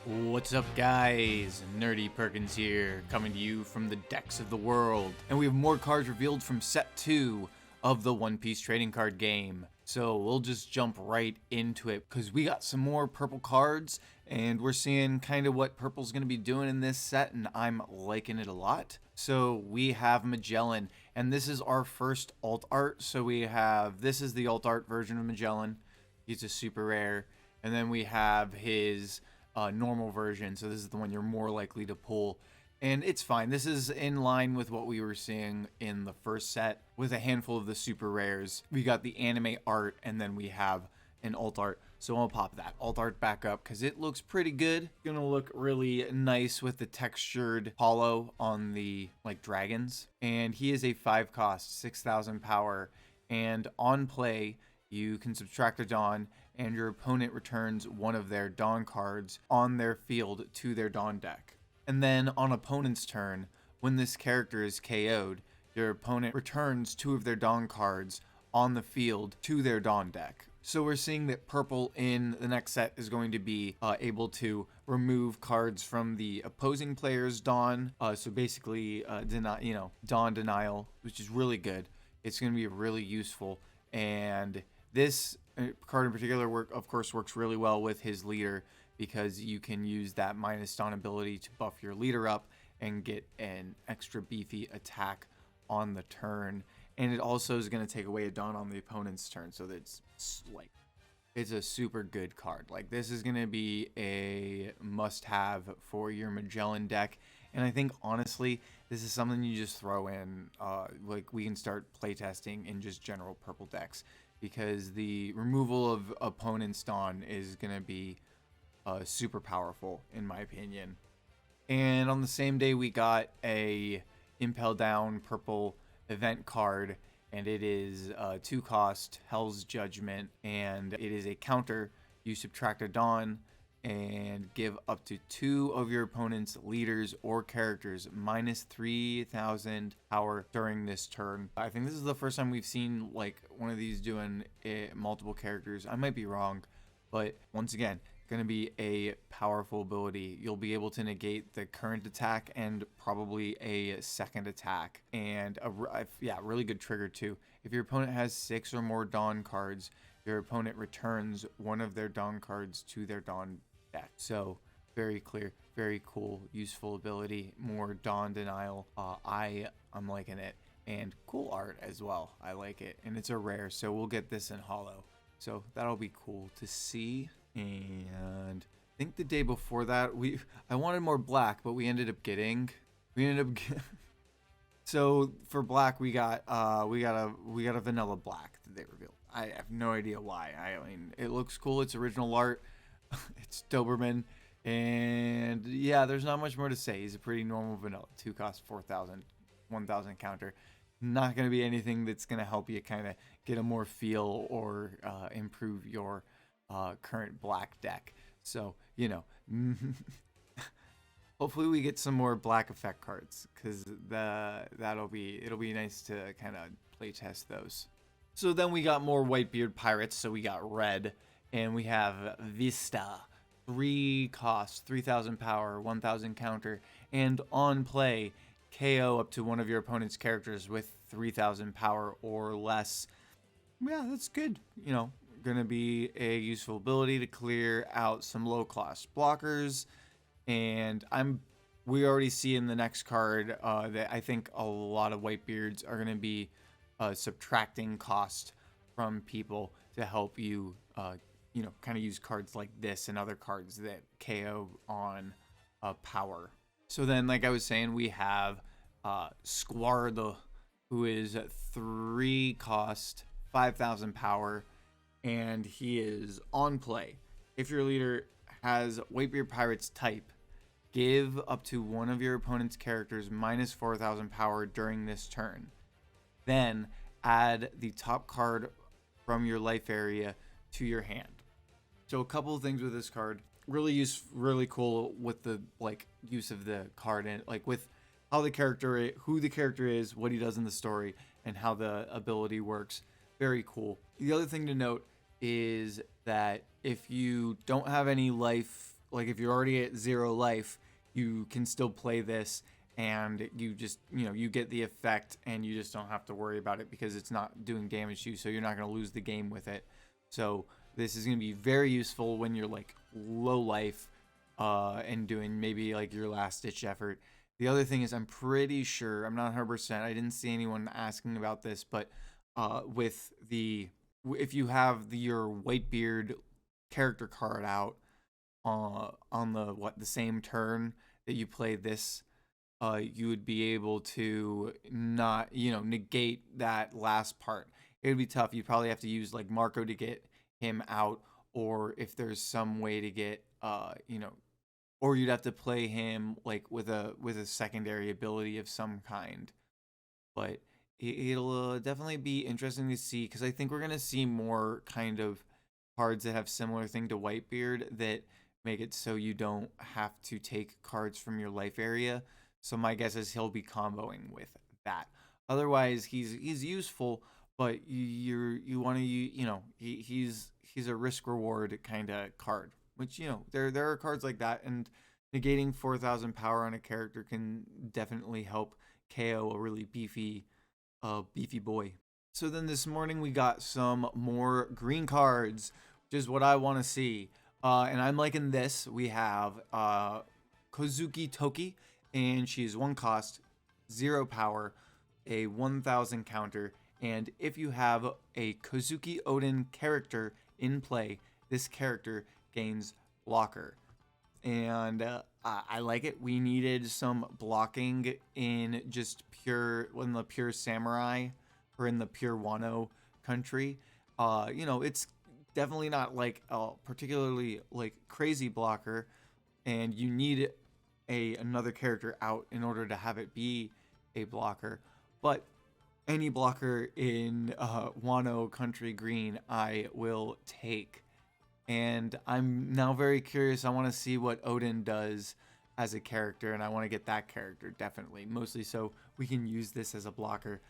What's up, guys? Nerdy Perkins here, coming to you from the decks of the world. And we have more cards revealed from set 2 of the One Piece trading card game. So we'll just jump right into it because we got some more purple cards and we're seeing kind of what purple's going to be doing in this set, and I'm liking it a lot. So we have Magellan, and this is our first alt art. So we have, this is the alt art version of Magellan. He's a super rare. And then we have his normal version, so this is the one you're more likely to pull, and it's fine. This is in line with what we were seeing in the first set with a handful of the super rares. We got the anime art, and then we have an alt art, so I'll pop that alt art back up because it looks pretty good. Gonna look really nice with the textured hollow on the like dragons, and he is a 5 cost, 6,000 power, and on play you can subtract a Dawn, and your opponent returns one of their Dawn cards on their field to their Dawn deck. And then on opponent's turn, when this character is KO'd, your opponent returns 2 of their Dawn cards on the field to their Dawn deck. So we're seeing that purple in the next set is going to be able to remove cards from the opposing player's Dawn. So basically, Dawn denial, which is really good. It's going to be really useful, and this card in particular, of course, works really well with his leader because you can use that minus Dawn ability to buff your leader up and get an extra beefy attack on the turn. And it also is going to take away a Dawn on the opponent's turn, so that's like, it's a super good card. Like, this is going to be a must-have for your Magellan deck. And I think, honestly, this is something you just throw in. Like, we can start playtesting in just general purple decks, because the removal of opponent's Dawn is going to be super powerful, in my opinion. And on the same day, we got a Impel Down purple event card, and it is 2 cost, Hell's Judgment, and it is a counter. You subtract a Dawn and give up to 2 of your opponent's leaders or characters minus 3,000 power during this turn. I think this is the first time we've seen like one of these doing multiple characters. I might be wrong, but once again, going to be a powerful ability. You'll be able to negate the current attack and probably a second attack, and really good trigger too. If your opponent has 6 or more Dawn cards, your opponent returns one of their Dawn cards to their Dawn deck. So very clear, very cool, useful ability. More Dawn denial. I'm liking it, and cool art as well. I like it, and it's a rare, so we'll get this in hollow. So that'll be cool to see. And I think the day before that, I wanted more black, but we ended up getting. So for black, we got a vanilla black that they revealed. I have no idea why. I mean, it looks cool. It's original art. It's Doberman, and yeah, there's not much more to say. He's a pretty normal vanilla. 2 cost, 4,000, 1,000 counter. Not going to be anything that's going to help you kind of get a more feel or improve your current black deck. So, you know, hopefully we get some more black effect cards, because it'll be nice to kind of play test those. So then we got more Whitebeard pirates. So we got red, and we have Vista, 3 cost, 3,000 power, 1,000 counter, and on play, KO up to one of your opponent's characters with 3,000 power or less. Yeah, that's good. You know, going to be a useful ability to clear out some low cost blockers. And we already see in the next card that I think a lot of Whitebeards are going to be subtracting cost from people to help you, kind of use cards like this and other cards that KO on power. So then, like I was saying, we have Squardo, who is 3 cost, 5,000 power, and he is on play. If your leader has Whitebeard Pirates type, give up to one of your opponent's characters minus 4,000 power during this turn. Then add the top card from your life area to your hand. So a couple of things with this card. Really cool with the use of the card, and with how who the character is, what he does in the story, and how the ability works. Very cool. The other thing to note is that if you don't have any life like if you're already at 0 life, you can still play this, and you just, you get the effect, and you just don't have to worry about it because it's not doing damage to you, so you're not going to lose the game with it. So this is going to be very useful when you're like low life, and doing maybe like your last ditch effort. The other thing is, I'm pretty sure, I'm not 100%, I didn't see anyone asking about this, but with the, if you have your Whitebeard character card out on the same turn that you play this, you would be able to not, negate that last part. It would be tough. You'd probably have to use like Marco to get him out, or if there's some way to get, or you'd have to play him like with a secondary ability of some kind. But it'll definitely be interesting to see, because I think we're gonna see more kind of cards that have similar thing to Whitebeard that make it so you don't have to take cards from your life area. So my guess is he'll be comboing with that. Otherwise, he's useful, but you want to, he's a risk reward kind of card, which, there are cards like that, and negating 4,000 power on a character can definitely help KO a really beefy boy. So then this morning we got some more green cards, which is what I want to see. And I'm liking this. We have Kozuki Toki, and she's 1 cost, 0 power, a 1,000 counter. And if you have a Kozuki Odin character in play, this character gains blocker. And I like it. We needed some blocking in just in the pure samurai, or in the pure Wano country. It's definitely not like a particularly like crazy blocker, and you need another character out in order to have it be a blocker. But any blocker in Wano country green, I will take. And I'm now very curious. I want to see what Odin does as a character, and I want to get that character definitely, mostly so we can use this as a blocker.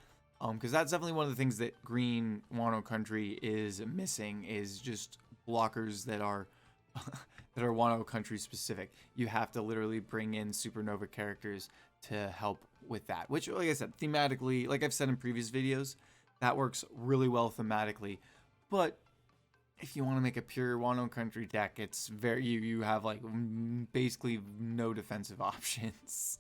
Because that's definitely one of the things that green Wano country is missing, is just blockers that are that are Wano country specific. You have to literally bring in supernova characters to help with that, which, like I said, thematically, like I've said in previous videos, that works really well thematically. But if you want to make a pure Wano country deck, it's you have like basically no defensive options.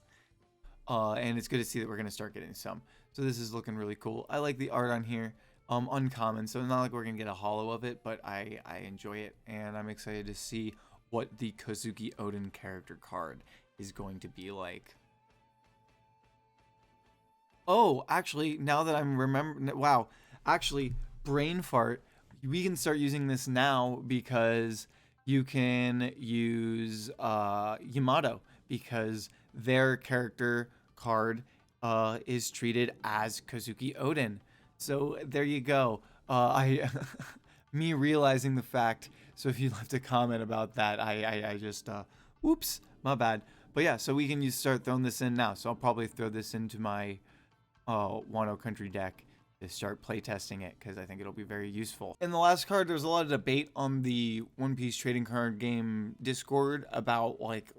And it's good to see that we're going to start getting some. So this is looking really cool. I like the art on here. Uncommon, so not like we're going to get a holo of it, but I enjoy it, and I'm excited to see what the Kozuki Odin character card is going to be like. Oh, actually, now that I'm remembering, wow, actually, brain fart, we can start using this now, because you can use Yamato, because their character card is treated as Kozuki Odin. So there you go. Me realizing the fact. So if you left a comment about that, I just whoops, my bad. But yeah, so we can start throwing this in now. So I'll probably throw this into my Wano country deck to start playtesting it, because I think it'll be very useful. In the last card, there's a lot of debate on the One Piece trading card game Discord about like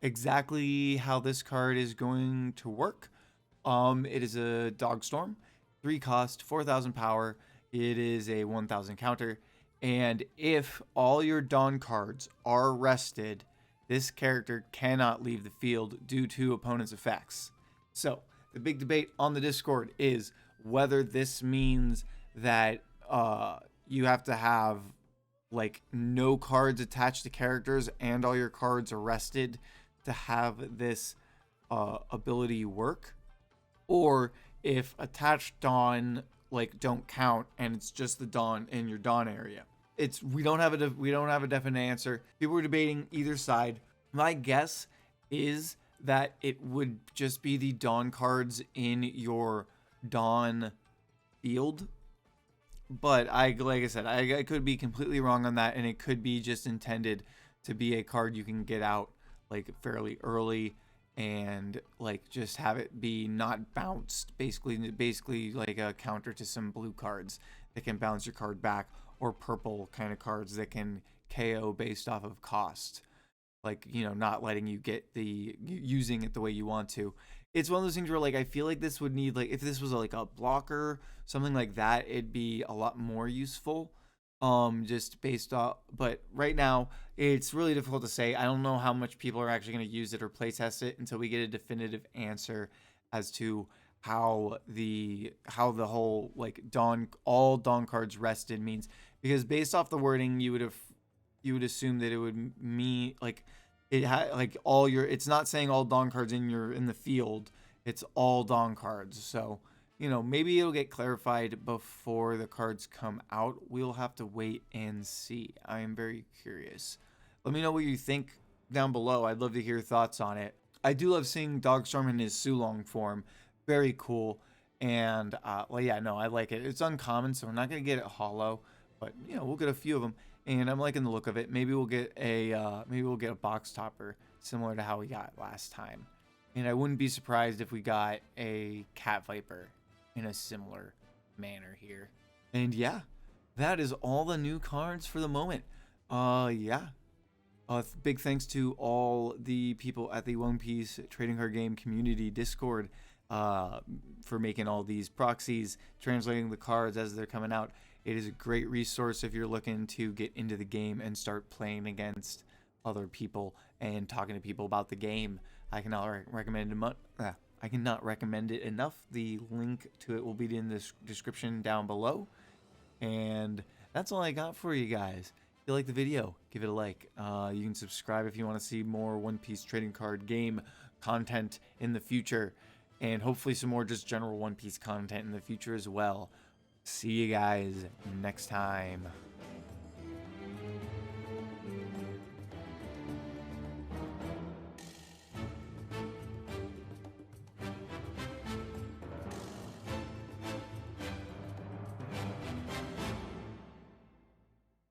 exactly how this card is going to work. It is a Dog Storm, 3 cost, 4,000 power. It is a 1,000 counter, and if all your Dawn cards are rested, this character cannot leave the field due to opponent's effects. So the big debate on the Discord is whether this means that you have to have like no cards attached to characters and all your cards are rested to have this ability work, or if attached Dawn like don't count and it's just the Dawn in your Dawn area. We don't have a definite answer. People were debating either side. My guess is that it would just be the Dawn cards in your Dawn field. But like I said, I could be completely wrong on that, and it could be just intended to be a card you can get out like fairly early and like just have it be not bounced, basically like a counter to some blue cards that can bounce your card back, or purple kind of cards that can KO based off of cost. like, you know, not letting you get using it the way you want to. It's one of those things where, like, I feel like this would need, like, if this was like a blocker, something like that, it'd be a lot more useful. Just based off, but right now it's really difficult to say. I don't know how much people are actually going to use it or playtest it until we get a definitive answer as to how the whole, like, all dawn cards rested means. Because based off the wording, you would assume that it would mean, like, it had, like, all your, it's not saying all dawn cards in the field, it's all dawn cards. So, you know, maybe it'll get clarified before the cards come out. We'll have to wait and see. I am very curious. Let me know what you think down below. I'd love to hear your thoughts on it. I do love seeing Dogstorm in his Sulong form. Very cool. And, well, yeah, no, I like it. It's uncommon, so we're not going to get it hollow. But, you know, we'll get a few of them. And I'm liking the look of it. Maybe we'll get a box topper similar to how we got last time. And I wouldn't be surprised if we got a Cat Viper in a similar manner here. And yeah, that is all the new cards for the moment. Yeah. Big thanks to all the people at the One Piece Trading Card Game Community Discord for making all these proxies, translating the cards as they're coming out. It is a great resource if you're looking to get into the game and start playing against other people and talking to people about the game. I cannot recommend it enough. The link to it will be in the description down below. And that's all I got for you guys. If you like the video, give it a like. You can subscribe if you want to see more One Piece Trading Card Game content in the future. And hopefully some more just general One Piece content in the future as well. See you guys next time.